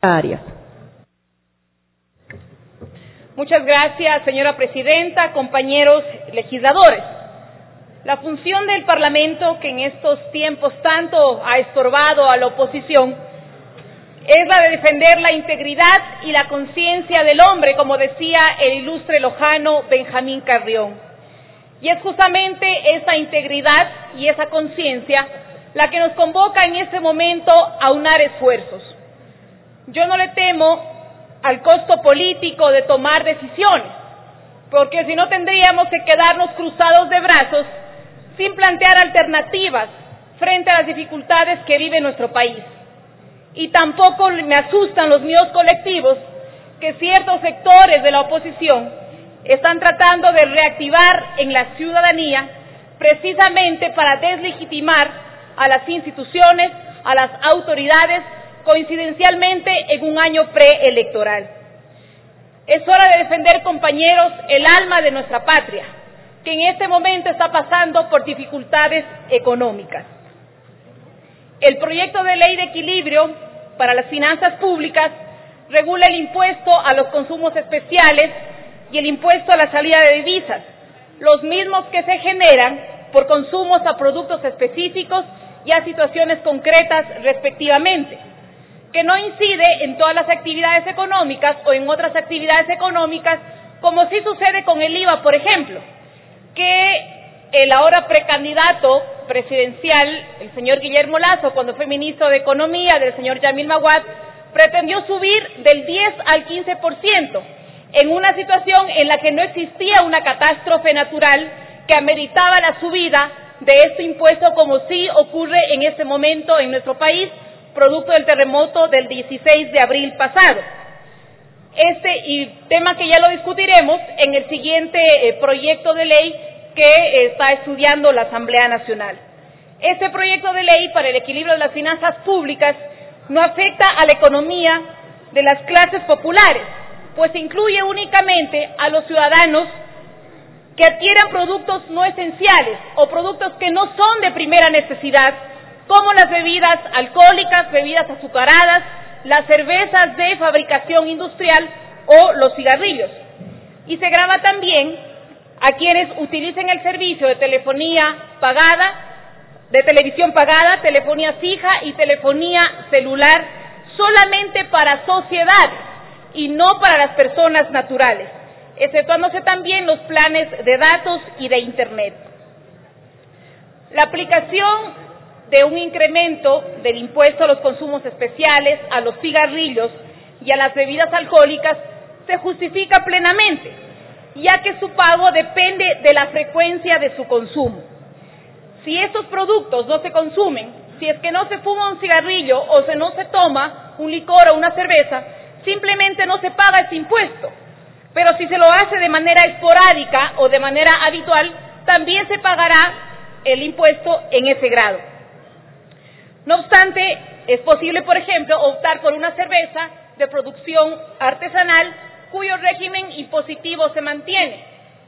Arias. Muchas gracias, señora presidenta, compañeros legisladores. La función del Parlamento, que en estos tiempos tanto ha estorbado a la oposición, es la de defender la integridad y la conciencia del hombre, como decía el ilustre lojano Benjamín Carrión. Y es justamente esa integridad y esa conciencia la que nos convoca en este momento a unar esfuerzos. Yo no le temo al costo político de tomar decisiones, porque si no tendríamos que quedarnos cruzados de brazos sin plantear alternativas frente a las dificultades que vive nuestro país. Y tampoco me asustan los miedos colectivos que ciertos sectores de la oposición están tratando de reactivar en la ciudadanía precisamente para deslegitimar a las instituciones, a las autoridades, coincidencialmente en un año preelectoral. Es hora de defender, compañeros, el alma de nuestra patria, que en este momento está pasando por dificultades económicas. El proyecto de ley de equilibrio para las finanzas públicas regula el impuesto a los consumos especiales y el impuesto a la salida de divisas, los mismos que se generan por consumos a productos específicos y a situaciones concretas respectivamente, que no incide en todas las actividades económicas o en otras actividades económicas, como sí sucede con el IVA, por ejemplo, que el ahora precandidato presidencial, el señor Guillermo Lasso, cuando fue ministro de Economía del señor Yamil Maguad, pretendió subir del 10 al 15%, en una situación en la que no existía una catástrofe natural que ameritaba la subida de este impuesto, como sí ocurre en este momento en nuestro país, producto del terremoto del 16 de abril pasado. Y tema que ya lo discutiremos en el siguiente proyecto de ley que está estudiando la Asamblea Nacional. Este proyecto de ley para el equilibrio de las finanzas públicas no afecta a la economía de las clases populares, pues incluye únicamente a los ciudadanos que adquieran productos no esenciales o productos que no son de primera necesidad, como las bebidas alcohólicas, bebidas azucaradas, las cervezas de fabricación industrial o los cigarrillos. Y se grava también a quienes utilicen el servicio de telefonía pagada, de televisión pagada, telefonía fija y telefonía celular solamente para sociedades y no para las personas naturales, exceptuándose también los planes de datos y de Internet. La aplicación de un incremento del impuesto a los consumos especiales, a los cigarrillos y a las bebidas alcohólicas se justifica plenamente, ya que su pago depende de la frecuencia de su consumo. Si estos productos no se consumen, si es que no se fuma un cigarrillo o se no se toma un licor o una cerveza, simplemente no se paga ese impuesto. Pero si se lo hace de manera esporádica o de manera habitual, también se pagará el impuesto en ese grado. No obstante, es posible, por ejemplo, optar por una cerveza de producción artesanal cuyo régimen impositivo se mantiene.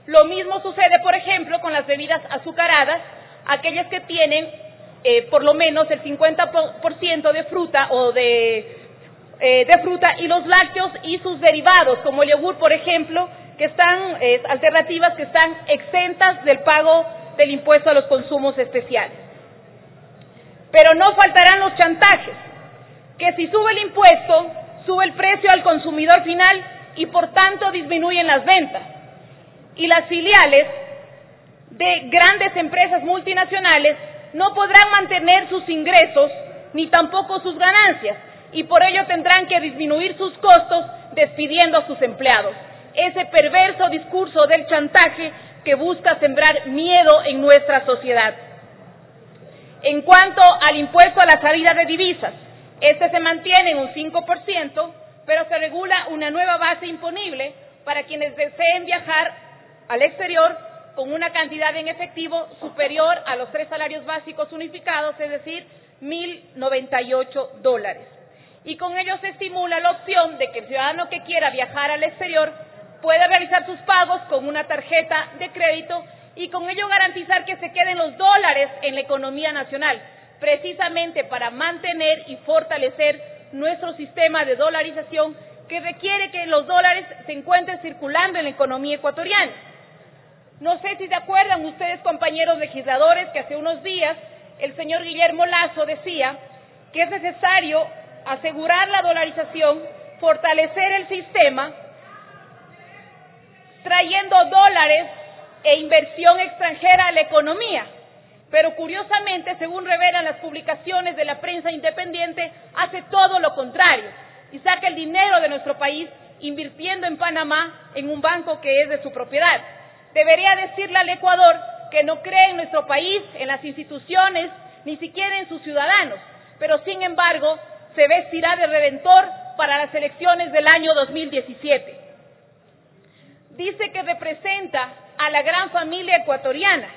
Lo mismo sucede, por ejemplo, con las bebidas azucaradas, aquellas que tienen por lo menos el 50% de fruta o de fruta, y los lácteos y sus derivados, como el yogur, por ejemplo, que están alternativas que están exentas del pago del impuesto a los consumos especiales. Pero no faltarán los chantajes, que si sube el impuesto, sube el precio al consumidor final y por tanto disminuyen las ventas. Y las filiales de grandes empresas multinacionales no podrán mantener sus ingresos ni tampoco sus ganancias, y por ello tendrán que disminuir sus costos despidiendo a sus empleados. Ese perverso discurso del chantaje que busca sembrar miedo en nuestra sociedad. En cuanto al impuesto a la salida de divisas, este se mantiene en un 5%, pero se regula una nueva base imponible para quienes deseen viajar al exterior con una cantidad en efectivo superior a los 3 salarios básicos unificados, es decir, $1,098. Y con ello se estimula la opción de que el ciudadano que quiera viajar al exterior pueda realizar sus pagos con una tarjeta de crédito y con ello garantizar que se queden los dólares en la economía nacional, precisamente para mantener y fortalecer nuestro sistema de dolarización que requiere que los dólares se encuentren circulando en la economía ecuatoriana. No sé si se acuerdan ustedes, compañeros legisladores, que hace unos días el señor Guillermo Lasso decía que es necesario asegurar la dolarización, fortalecer el sistema, trayendo dólares e inversión extranjera a la economía. Pero curiosamente, según revelan las publicaciones de la prensa independiente, hace todo lo contrario y saca el dinero de nuestro país invirtiendo en Panamá en un banco que es de su propiedad. Debería decirle al Ecuador que no cree en nuestro país, en las instituciones, ni siquiera en sus ciudadanos, pero sin embargo se vestirá de redentor para las elecciones del año 2017. Dice que representa a la gran familia ecuatoriana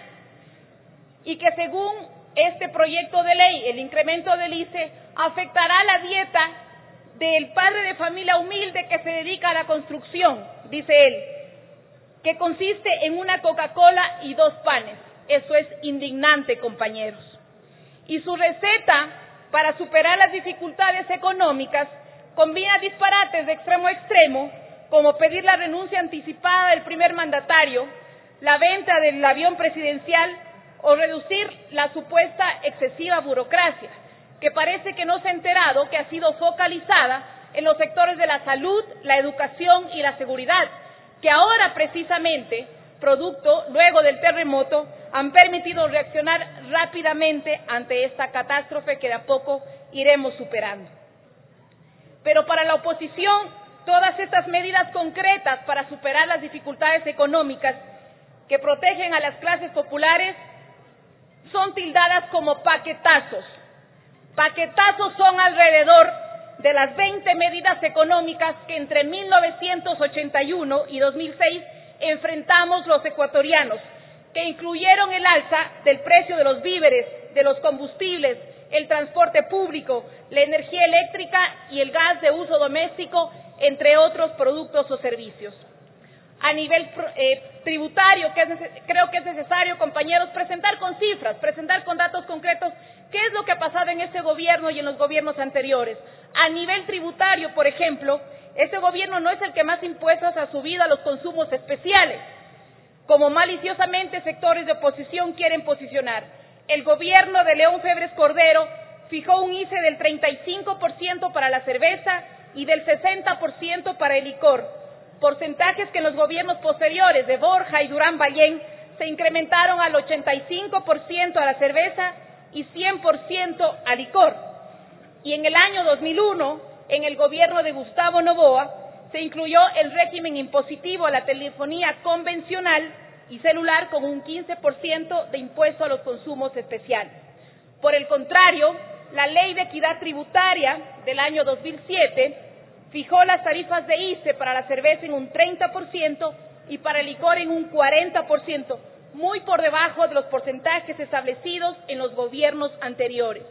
y que según este proyecto de ley, el incremento del ICE afectará la dieta del padre de familia humilde que se dedica a la construcción, dice él, que consiste en una Coca-Cola y 2 panes. Eso es indignante, compañeros. Y su receta para superar las dificultades económicas combina disparates de extremo a extremo, como pedir la renuncia anticipada del primer mandatario, la venta del avión presidencial o reducir la supuesta excesiva burocracia, que parece que no se ha enterado que ha sido focalizada en los sectores de la salud, la educación y la seguridad, que ahora precisamente, luego del terremoto, han permitido reaccionar rápidamente ante esta catástrofe que de a poco iremos superando. Pero para la oposición, todas estas medidas concretas para superar las dificultades económicas que protegen a las clases populares son tildadas como paquetazos. Paquetazos son alrededor de las 20 medidas económicas que entre 1981 y 2006 enfrentamos los ecuatorianos, que incluyeron el alza del precio de los víveres, de los combustibles, el transporte público, la energía eléctrica y el gas de uso doméstico, entre otros productos o servicios. A nivel tributario, creo que es necesario, compañeros, presentar con cifras, presentar con datos concretos qué es lo que ha pasado en este gobierno y en los gobiernos anteriores. A nivel tributario, por ejemplo, este gobierno no es el que más impuestos ha subido a los consumos especiales, como maliciosamente sectores de oposición quieren posicionar. El gobierno de León Febres Cordero fijó un ICE del 35% para la cerveza y del 60% para el licor, porcentajes que en los gobiernos posteriores de Borja y Durán Ballén se incrementaron al 85% a la cerveza y 100% al licor. Y en el año 2001, en el gobierno de Gustavo Noboa, se incluyó el régimen impositivo a la telefonía convencional y celular con un 15% de impuesto a los consumos especiales. Por el contrario, la Ley de Equidad Tributaria del año 2007 fijó las tarifas de ICE para la cerveza en un 30% y para el licor en un 40%, muy por debajo de los porcentajes establecidos en los gobiernos anteriores.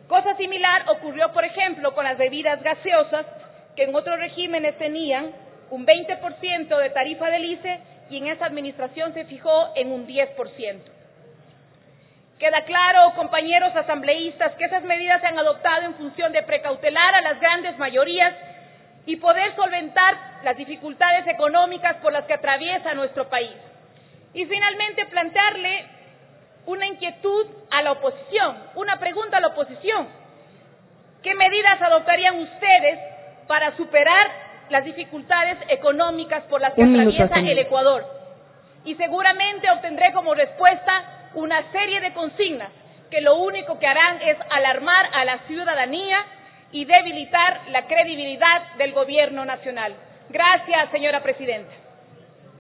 Cosa similar ocurrió, por ejemplo, con las bebidas gaseosas, que en otros regímenes tenían un 20% de tarifa del ICE y en esa administración se fijó en un 10%. Queda claro, compañeros asambleístas, que esas medidas se han adoptado en función de precautelar a las grandes mayorías y poder solventar las dificultades económicas por las que atraviesa nuestro país. Y finalmente plantearle una inquietud a la oposición, una pregunta a la oposición. ¿Qué medidas adoptarían ustedes para superar las dificultades económicas por las que atraviesa el Ecuador? Y seguramente obtendré como respuesta una serie de consignas que lo único que harán es alarmar a la ciudadanía y debilitar la credibilidad del gobierno nacional. Gracias, señora presidenta.